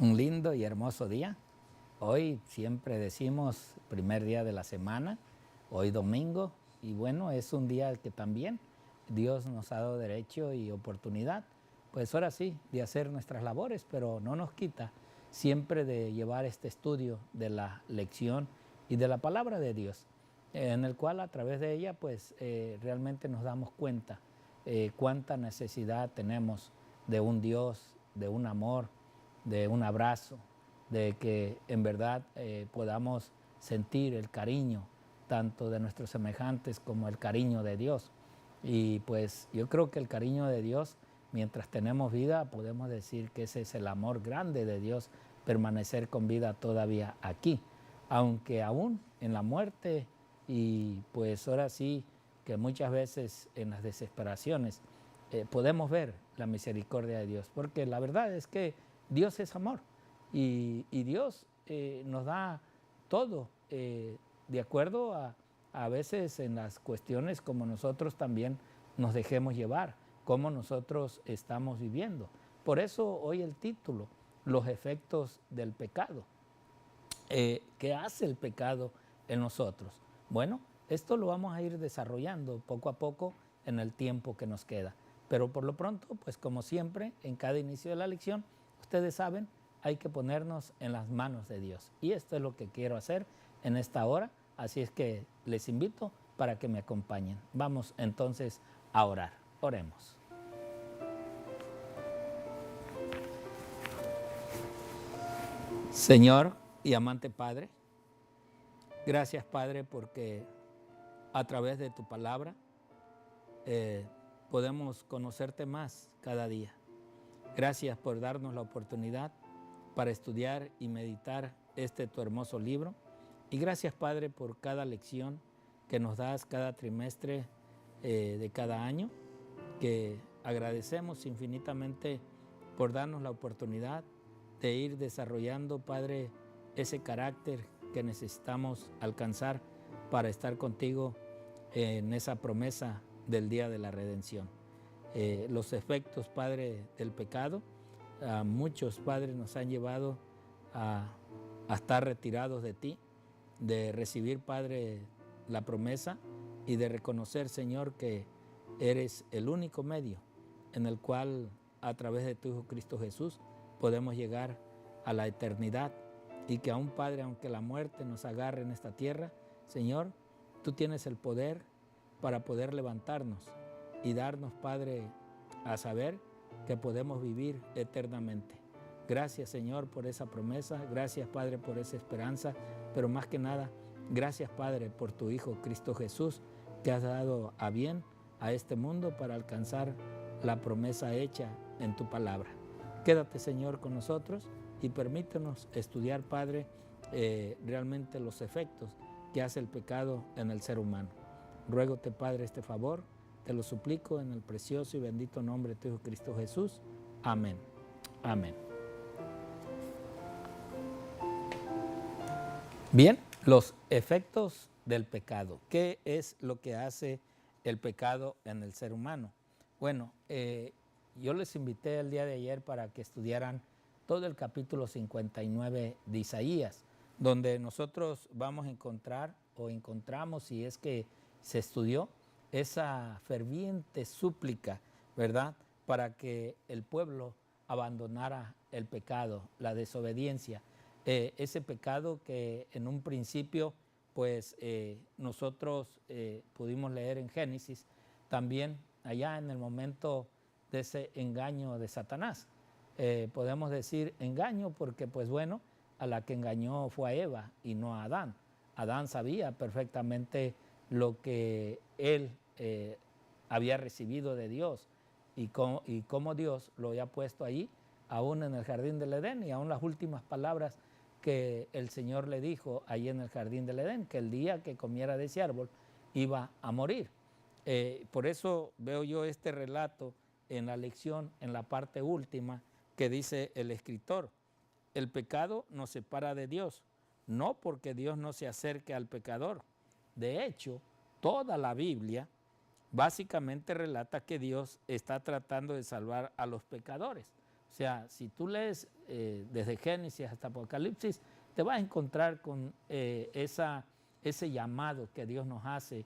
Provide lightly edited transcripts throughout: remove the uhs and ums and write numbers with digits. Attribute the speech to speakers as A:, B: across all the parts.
A: Un lindo y hermoso día. Hoy siempre decimos primer día de la semana, hoy domingo, y bueno, es un día que también Dios nos ha dado derecho y oportunidad, pues ahora sí, de hacer nuestras labores, pero no nos quita siempre de llevar este estudio de la lección y de la palabra de Dios, en el cual a través de ella pues realmente nos damos cuenta cuánta necesidad tenemos de un Dios, de un amor, de un abrazo, de que en verdad podamos sentir el cariño tanto de nuestros semejantes como el cariño de Dios. Y pues yo creo que el cariño de Dios, mientras tenemos vida, podemos decir que ese es el amor grande de Dios, permanecer con vida todavía aquí, aunque aún en la muerte y pues ahora sí que muchas veces en las desesperaciones podemos ver la misericordia de Dios, porque la verdad es que Dios es amor y Dios nos da todo de acuerdo a veces en las cuestiones como nosotros también nos dejemos llevar, como nosotros estamos viviendo. Por eso hoy el título, los efectos del pecado. ¿Qué hace el pecado en nosotros? Bueno, esto lo vamos a ir desarrollando poco a poco en el tiempo que nos queda. Pero por lo pronto, pues como siempre, en cada inicio de la lección, ustedes saben, hay que ponernos en las manos de Dios. Y esto es lo que quiero hacer en esta hora. Así es que les invito para que me acompañen. Vamos entonces a orar. Oremos. Señor y amante Padre, gracias Padre porque a través de tu palabra podemos conocerte más cada día. Gracias por darnos la oportunidad para estudiar y meditar tu hermoso libro. Y gracias Padre por cada lección que nos das cada trimestre de cada año, que agradecemos infinitamente por darnos la oportunidad de ir desarrollando, Padre, ese carácter que necesitamos alcanzar para estar contigo en esa promesa del día de la redención. Los efectos, Padre, del pecado, a muchos, Padre, nos han llevado a estar retirados de ti, de recibir, Padre, la promesa y de reconocer, Señor, que eres el único medio en el cual, a través de tu Hijo Cristo Jesús, podemos llegar a la eternidad y que aún, Padre, aunque la muerte nos agarre en esta tierra, Señor, tú tienes el poder para poder levantarnos y darnos, Padre, a saber que podemos vivir eternamente. Gracias, Señor, por esa promesa. Gracias, Padre, por esa esperanza. Pero más que nada, gracias, Padre, por tu Hijo Cristo Jesús, que has dado a bien a este mundo para alcanzar la promesa hecha en tu palabra. Quédate, Señor, con nosotros y permítenos estudiar, Padre, realmente los efectos que hace el pecado en el ser humano. Ruégote, Padre, este favor, te lo suplico en el precioso y bendito nombre de tu Hijo Cristo Jesús. Amén. Amén. Bien, los efectos del pecado. ¿Qué es lo que hace el pecado en el ser humano? Bueno, yo les invité el día de ayer para que estudiaran todo el capítulo 59 de Isaías, donde nosotros vamos a encontrar o encontramos, si es que se estudió, esa ferviente súplica, ¿verdad?, para que el pueblo abandonara el pecado, la desobediencia, ese pecado que en un principio pues nosotros pudimos leer en Génesis, también allá en el momento de ese engaño de Satanás. Podemos decir engaño porque pues bueno, a la que engañó fue a Eva y no a Adán. Adán sabía perfectamente lo que él había recibido de Dios y cómo Dios lo había puesto ahí, aún en el jardín del Edén, y aún las últimas palabras que el Señor le dijo ahí en el jardín del Edén, que el día que comiera de ese árbol iba a morir. Por eso veo yo este relato en la lección, en la parte última, que dice el escritor: el pecado nos separa de Dios, no porque Dios no se acerque al pecador. De hecho, toda la Biblia básicamente relata que Dios está tratando de salvar a los pecadores. O sea, si tú lees desde Génesis hasta Apocalipsis, te vas a encontrar con ese llamado que Dios nos hace,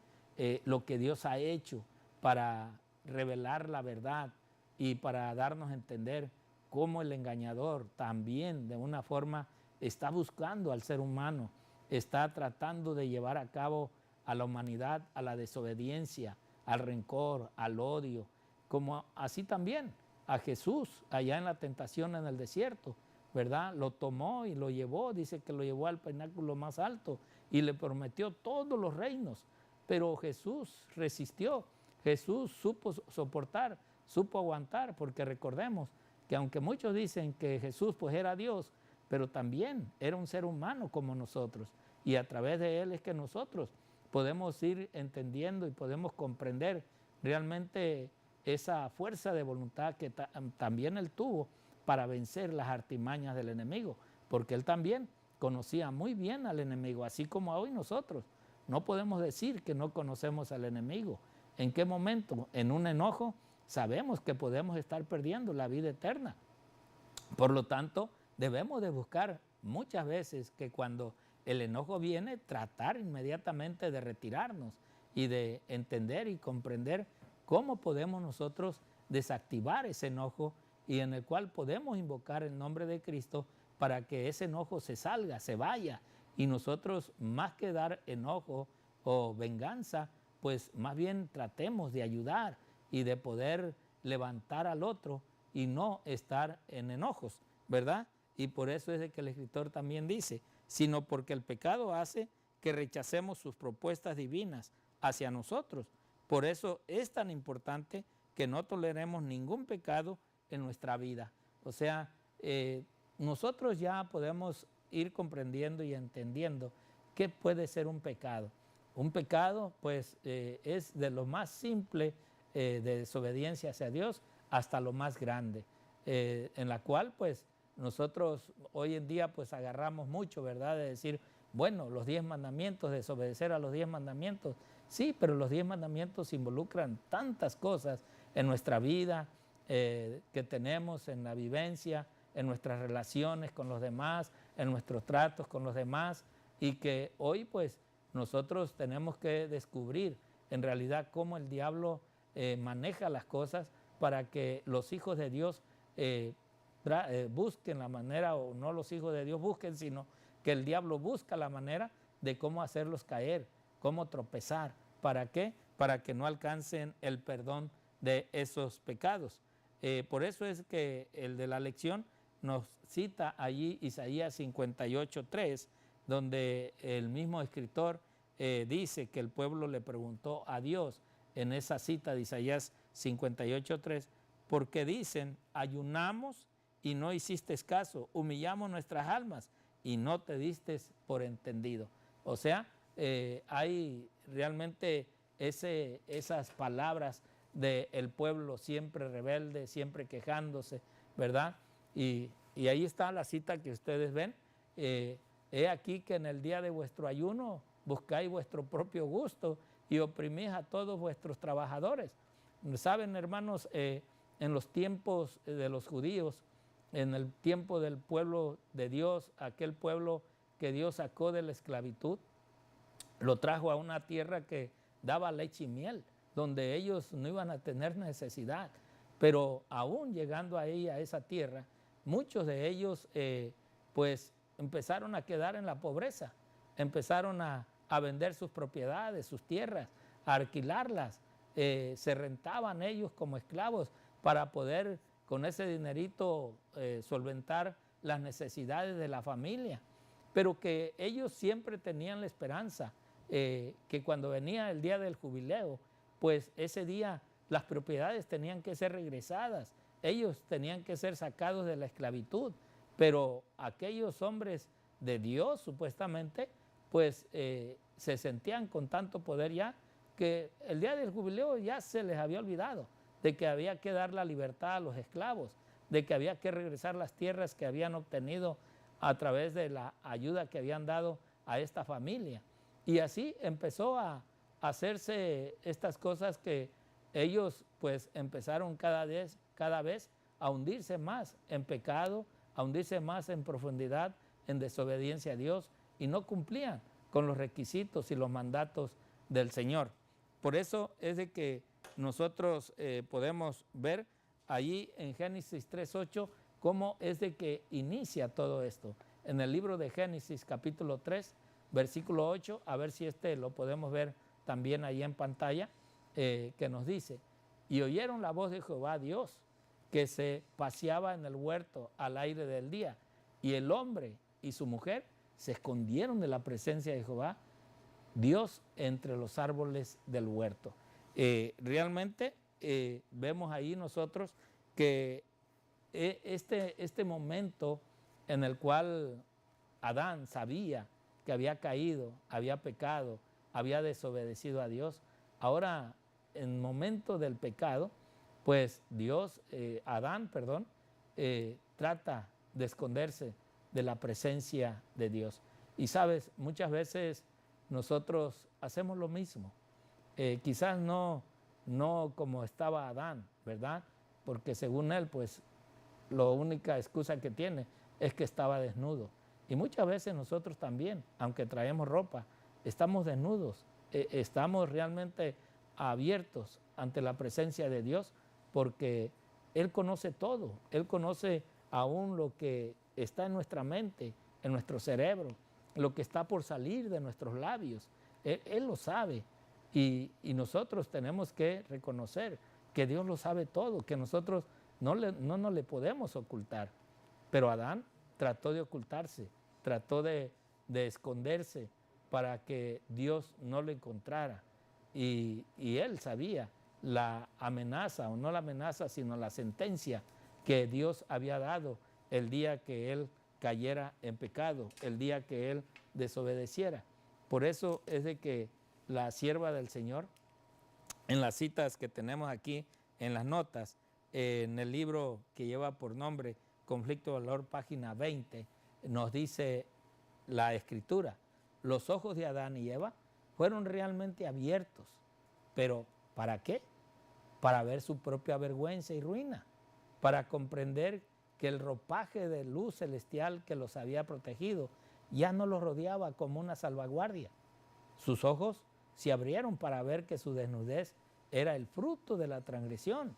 A: lo que Dios ha hecho para revelar la verdad y para darnos a entender cómo el engañador también de una forma está buscando al ser humano, está tratando de llevar a cabo a la humanidad a la desobediencia, al rencor, al odio, como así también a Jesús allá en la tentación en el desierto, ¿verdad? Lo tomó y lo llevó, dice que lo llevó al pináculo más alto y le prometió todos los reinos, pero Jesús resistió, Jesús supo soportar, supo aguantar, porque recordemos que aunque muchos dicen que Jesús pues era Dios, pero también era un ser humano como nosotros, y a través de él es que nosotros podemos ir entendiendo y podemos comprender realmente esa fuerza de voluntad que también él tuvo para vencer las artimañas del enemigo, porque él también conocía muy bien al enemigo, así como hoy nosotros. No podemos decir que no conocemos al enemigo. ¿En qué momento? En un enojo sabemos que podemos estar perdiendo la vida eterna. Por lo tanto, debemos de buscar muchas veces que cuando el enojo viene, tratar inmediatamente de retirarnos y de entender y comprender cómo podemos nosotros desactivar ese enojo y en el cual podemos invocar el nombre de Cristo para que ese enojo se salga, se vaya, y nosotros más que dar enojo o venganza, pues más bien tratemos de ayudar y de poder levantar al otro y no estar en enojos, ¿verdad? Y por eso es de que el escritor también dice, sino porque el pecado hace que rechacemos sus propuestas divinas hacia nosotros. Por eso es tan importante que no toleremos ningún pecado en nuestra vida. O sea, nosotros ya podemos ir comprendiendo y entendiendo qué puede ser un pecado. Un pecado, pues, es de lo más simple de desobediencia hacia Dios hasta lo más grande, en la cual, pues, nosotros hoy en día, pues, agarramos mucho, ¿verdad?, de decir, bueno, los 10 mandamientos, desobedecer a los 10 mandamientos. Sí, pero los 10 mandamientos involucran tantas cosas en nuestra vida que tenemos, en la vivencia, en nuestras relaciones con los demás, en nuestros tratos con los demás, y que hoy pues nosotros tenemos que descubrir en realidad cómo el diablo maneja las cosas para que los hijos de Dios busquen la manera, o no los hijos de Dios busquen, sino que el diablo busca la manera de cómo hacerlos caer, cómo tropezar. ¿Para qué? Para que no alcancen el perdón de esos pecados. Por eso es que el de la lección nos cita allí Isaías 58:3, donde el mismo escritor dice que el pueblo le preguntó a Dios en esa cita de Isaías 58:3, porque dicen, ayunamos y no hiciste caso, humillamos nuestras almas y no te diste por entendido. O sea, hay realmente esas palabras del pueblo siempre rebelde, siempre quejándose, ¿verdad? Y ahí está la cita que ustedes ven. He aquí que en el día de vuestro ayuno buscáis vuestro propio gusto y oprimís a todos vuestros trabajadores. Saben, hermanos, en los tiempos de los judíos, en el tiempo del pueblo de Dios, aquel pueblo que Dios sacó de la esclavitud, lo trajo a una tierra que daba leche y miel, donde ellos no iban a tener necesidad. Pero aún llegando ahí a esa tierra, muchos de ellos pues empezaron a quedar en la pobreza, empezaron a vender sus propiedades, sus tierras, a alquilarlas, se rentaban ellos como esclavos para poder con ese dinerito solventar las necesidades de la familia, pero que ellos siempre tenían la esperanza que cuando venía el día del jubileo, pues ese día las propiedades tenían que ser regresadas, ellos tenían que ser sacados de la esclavitud, pero aquellos hombres de Dios supuestamente, pues se sentían con tanto poder ya que el día del jubileo ya se les había olvidado de que había que dar la libertad a los esclavos, de que había que regresar las tierras que habían obtenido a través de la ayuda que habían dado a esta familia. Y así empezó a hacerse estas cosas que ellos pues empezaron cada vez a hundirse más en pecado, a hundirse más en profundidad, en desobediencia a Dios, y no cumplían con los requisitos y los mandatos del Señor. Por eso es de que nosotros podemos ver allí en Génesis 3:8 cómo es de que inicia todo esto. En el libro de Génesis capítulo 3, versículo 8, a ver si lo podemos ver también ahí en pantalla, que nos dice: y oyeron la voz de Jehová Dios, que se paseaba en el huerto al aire del día, y el hombre y su mujer se escondieron de la presencia de Jehová Dios entre los árboles del huerto. Realmente vemos ahí nosotros que este momento en el cual Adán sabía que había caído, había pecado, había desobedecido a Dios, ahora en el momento del pecado, pues Adán, trata de esconderse de la presencia de Dios. Y sabes, muchas veces nosotros hacemos lo mismo. Quizás no como estaba Adán, ¿verdad? Porque según él, pues la única excusa que tiene es que estaba desnudo. Y muchas veces nosotros también, aunque traemos ropa, estamos desnudos, estamos realmente abiertos ante la presencia de Dios, porque Él conoce todo, Él conoce aún lo que está en nuestra mente, en nuestro cerebro, lo que está por salir de nuestros labios. Él lo sabe, y nosotros tenemos que reconocer que Dios lo sabe todo, que nosotros no nos le podemos ocultar. Pero Adán trató de ocultarse, trató de esconderse para que Dios no lo encontrara. Y él sabía la amenaza, o no la amenaza, sino la sentencia que Dios había dado el día que él cayera en pecado, el día que él desobedeciera. Por eso es de que la sierva del Señor, en las citas que tenemos aquí en las notas, en el libro que lleva por nombre Conflicto de Valor, página 20, nos dice la Escritura: los ojos de Adán y Eva fueron realmente abiertos, pero ¿para qué? Para ver su propia vergüenza y ruina, para comprender que el ropaje de luz celestial que los había protegido ya no los rodeaba como una salvaguardia. Sus ojos se abrieron para ver que su desnudez era el fruto de la transgresión.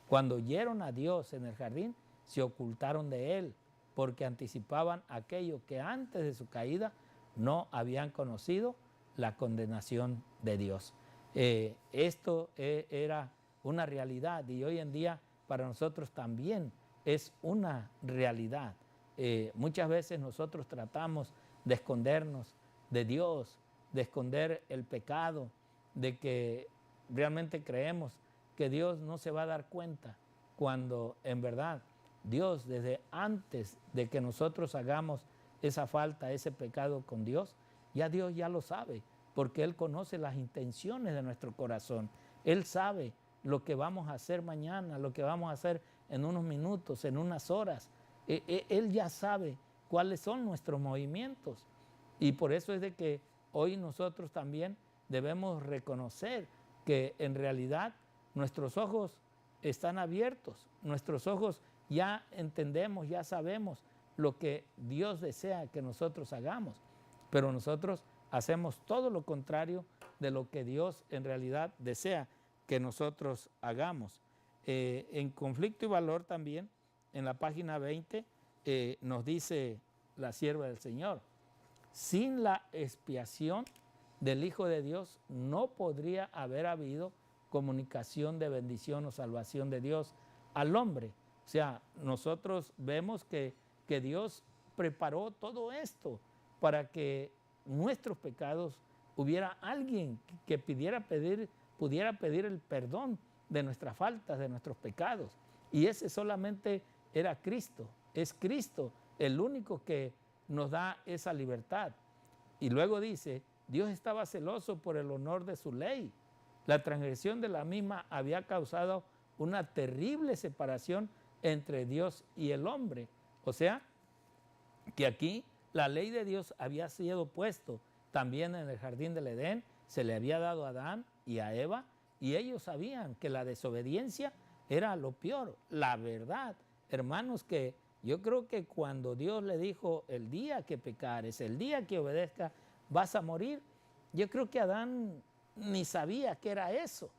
A: Cuando oyeron a Dios en el jardín, se ocultaron de Él, porque anticipaban aquello que antes de su caída no habían conocido, la condenación de Dios. Esto era una realidad, y hoy en día para nosotros también es una realidad. Muchas veces nosotros tratamos de escondernos de Dios, de esconder el pecado, de que realmente creemos que Dios no se va a dar cuenta, cuando en verdad Dios, desde antes de que nosotros hagamos esa falta, ese pecado con Dios, Dios ya lo sabe, porque Él conoce las intenciones de nuestro corazón. Él sabe lo que vamos a hacer mañana, lo que vamos a hacer en unos minutos, en unas horas. Él ya sabe cuáles son nuestros movimientos. Y por eso es de que hoy nosotros también debemos reconocer que en realidad nuestros ojos están abiertos, nuestros ojos ya entendemos, ya sabemos lo que Dios desea que nosotros hagamos, pero nosotros hacemos todo lo contrario de lo que Dios en realidad desea que nosotros hagamos. En Conflicto y Valor también, en la página 20, nos dice la sierva del Señor: sin la expiación del Hijo de Dios no podría haber habido comunicación de bendición o salvación de Dios al hombre. O sea, nosotros vemos que Dios preparó todo esto para que nuestros pecados hubiera alguien que pudiera pedir el perdón de nuestras faltas, de nuestros pecados. Y ese solamente era Cristo. Es Cristo el único que nos da esa libertad. Y luego dice: Dios estaba celoso por el honor de su ley. La transgresión de la misma había causado una terrible separación entre Dios y el hombre. O sea, que aquí la ley de Dios había sido puesto también en el jardín del Edén, se le había dado a Adán y a Eva, y ellos sabían que la desobediencia era lo peor. La verdad, hermanos, que yo creo que cuando Dios le dijo, el día que pecares, el día que obedezcas, vas a morir, yo creo que Adán ni sabía qué era eso,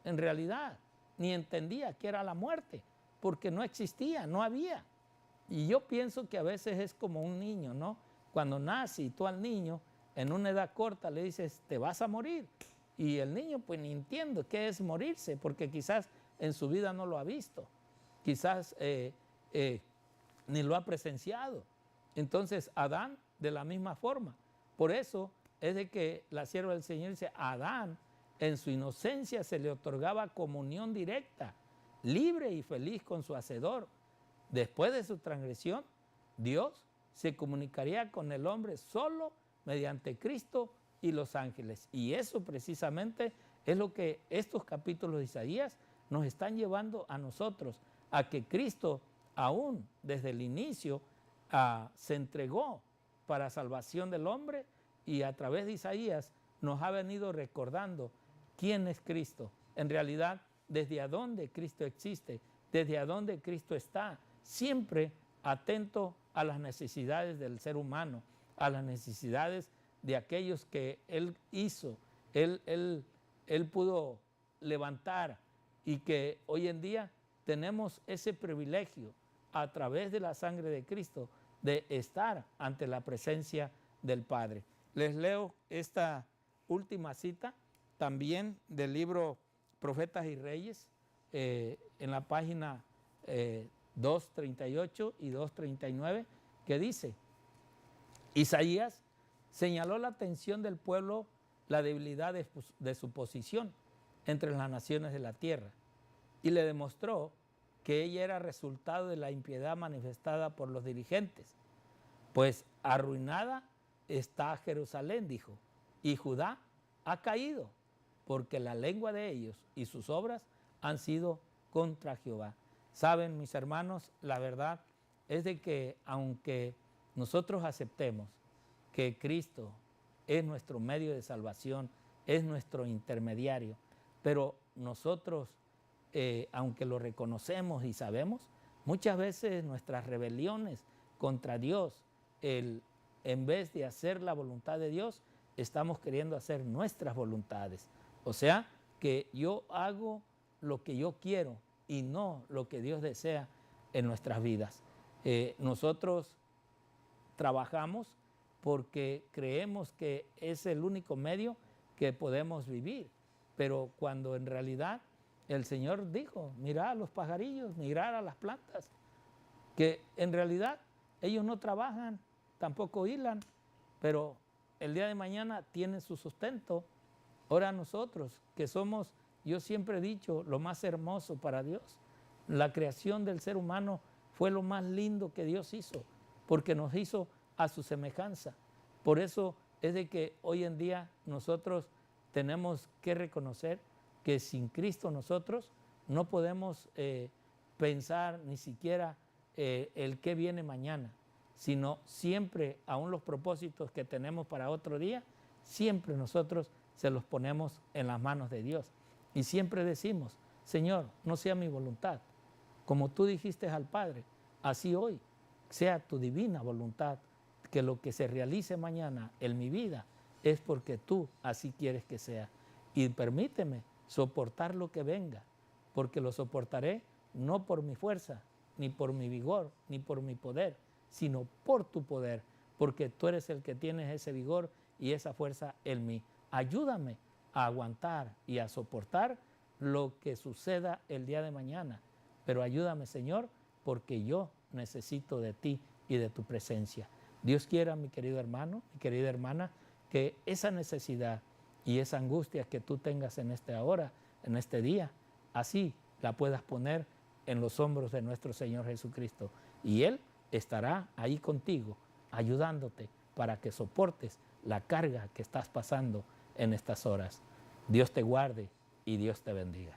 A: en realidad, ni entendía qué era la muerte, porque no existía, no había. Y yo pienso que a veces es como un niño, ¿no? Cuando nace y tú al niño, en una edad corta, le dices, te vas a morir. Y el niño pues ni entiende qué es morirse, porque quizás en su vida no lo ha visto, quizás ni lo ha presenciado. Entonces Adán de la misma forma. Por eso es de que la sierva del Señor dice, a Adán en su inocencia se le otorgaba comunión directa, libre y feliz con su Hacedor. Después de su transgresión, Dios se comunicaría con el hombre solo mediante Cristo y los ángeles. Y eso precisamente es lo que estos capítulos de Isaías nos están llevando a nosotros, a que Cristo aún desde el inicio se entregó para salvación del hombre, y a través de Isaías nos ha venido recordando quién es Cristo. En realidad, desde a dónde Cristo existe, desde a dónde Cristo está, siempre atento a las necesidades del ser humano, a las necesidades de aquellos que Él hizo, Él pudo levantar, y que hoy en día tenemos ese privilegio a través de la sangre de Cristo de estar ante la presencia del Padre. Les leo esta última cita también del libro Profetas y Reyes, en la página 238 y 239, que dice, Isaías señaló la atención del pueblo, la debilidad de su posición entre las naciones de la tierra, y le demostró que ella era resultado de la impiedad manifestada por los dirigentes. Pues arruinada está Jerusalén, dijo, y Judá ha caído, porque la lengua de ellos y sus obras han sido contra Jehová. Saben, mis hermanos, la verdad es de que aunque nosotros aceptemos que Cristo es nuestro medio de salvación, es nuestro intermediario, pero nosotros, aunque lo reconocemos y sabemos, muchas veces nuestras rebeliones contra Dios, en vez de hacer la voluntad de Dios, estamos queriendo hacer nuestras voluntades. O sea, que yo hago lo que yo quiero y no lo que Dios desea en nuestras vidas. Nosotros trabajamos porque creemos que es el único medio que podemos vivir, pero cuando en realidad el Señor dijo, mirad a los pajarillos, mirad a las plantas, que en realidad ellos no trabajan, tampoco hilan, pero el día de mañana tienen su sustento. Ahora nosotros, que somos, yo siempre he dicho, lo más hermoso para Dios, la creación del ser humano fue lo más lindo que Dios hizo, porque nos hizo a su semejanza. Por eso es de que hoy en día nosotros tenemos que reconocer que sin Cristo nosotros no podemos pensar ni siquiera el qué viene mañana, sino siempre, aún los propósitos que tenemos para otro día, siempre nosotros se los ponemos en las manos de Dios. Y siempre decimos, Señor, no sea mi voluntad, como tú dijiste al Padre, así hoy sea tu divina voluntad, que lo que se realice mañana en mi vida es porque tú así quieres que sea. Y permíteme soportar lo que venga, porque lo soportaré no por mi fuerza, ni por mi vigor, ni por mi poder, sino por tu poder, porque tú eres el que tienes ese vigor y esa fuerza en mí. Ayúdame a aguantar y a soportar lo que suceda el día de mañana, pero ayúdame, Señor, porque yo necesito de ti y de tu presencia. Dios quiera, mi querido hermano, mi querida hermana, que esa necesidad y esa angustia que tú tengas en esta hora, en este día, así la puedas poner en los hombros de nuestro Señor Jesucristo. Y Él estará ahí contigo, ayudándote para que soportes la carga que estás pasando en estas horas. Dios te guarde y Dios te bendiga.